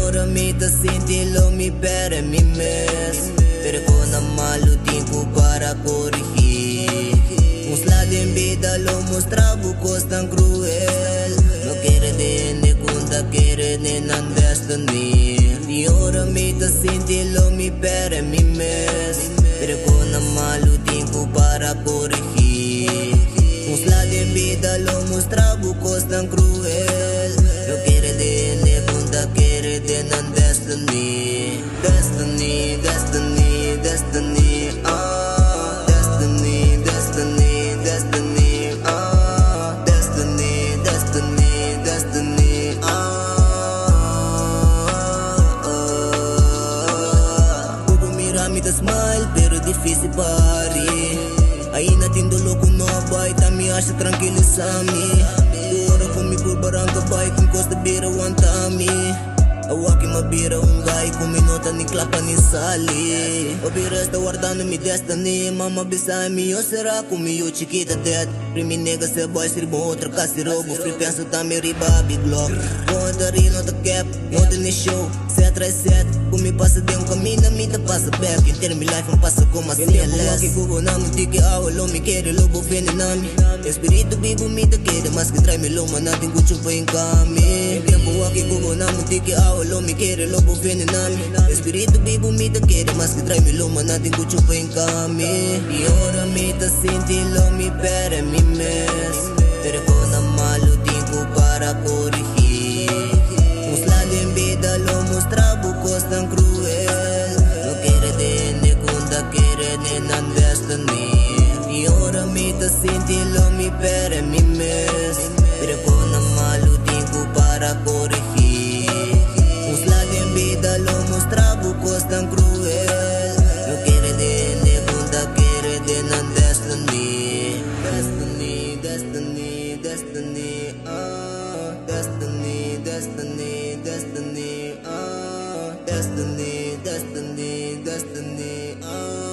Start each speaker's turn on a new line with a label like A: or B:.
A: ahora me te senti lo mi pere mi mes. Pero con malo tiempo para corregir. Uns lado en vida lo mostra bucos tan cruel. No quiere de conta, quiere de nan destiny. Y ahora me te senti lo mi pere mi mes. Pero con malo tiempo para corregir. Uns lado en vida lo mostra bucos tan cruel. No quiere de conta, quiere de nan destiny. Destiny, destiny, destiny, ah. Destiny, destiny, destiny, ah. Destiny, destiny, destiny, ah. Puedo mirar mi smile, pero difícil pari. Ainda tem dolo com nova e tá me acha tranquilizar-me. Agora comigo barranca vai com costa beira wantami. Awaki mabira gai com minota ni clapa ni sali. O bira está guardando mi destiny. Mama beside me, eu será comigo chiquita dead. Primi nega se boy sirbo outra casa robo. Free penso tá me riba big block. Conta ri nota cap, nota ni show. Set try set, comi passa de caminho, me te passa back. Inteiro mi life não passa como assim é less. Que cubo na me tique awa, lo me quere lobo venenami. Espírito vivo me te quere, mas que trai me loma, nada em gucho vem cami. Tempo aqui cubo na me tique awa, lo me quere lobo venenami. Espírito vivo me te quere, mas que trai me loma, nada em gucho vem cami. E ora me te senti lo me pere mi mes. Pero con malo tiempo para corregir. Uns lado en vida lo mostra bucos tan cruel. No quiere de conta, quiere de nan destiny. Y ahora me te senti lo mi pere mi mes. Pero con malo tiempo para corregir. Uns lado en vida lo mostra bucos tan cruel. No quiere de conta, quiere de nan destiny. Destiny, destiny, destiny, ah. Destiny, destiny, destiny, ah. Destiny, destiny, destiny, ah.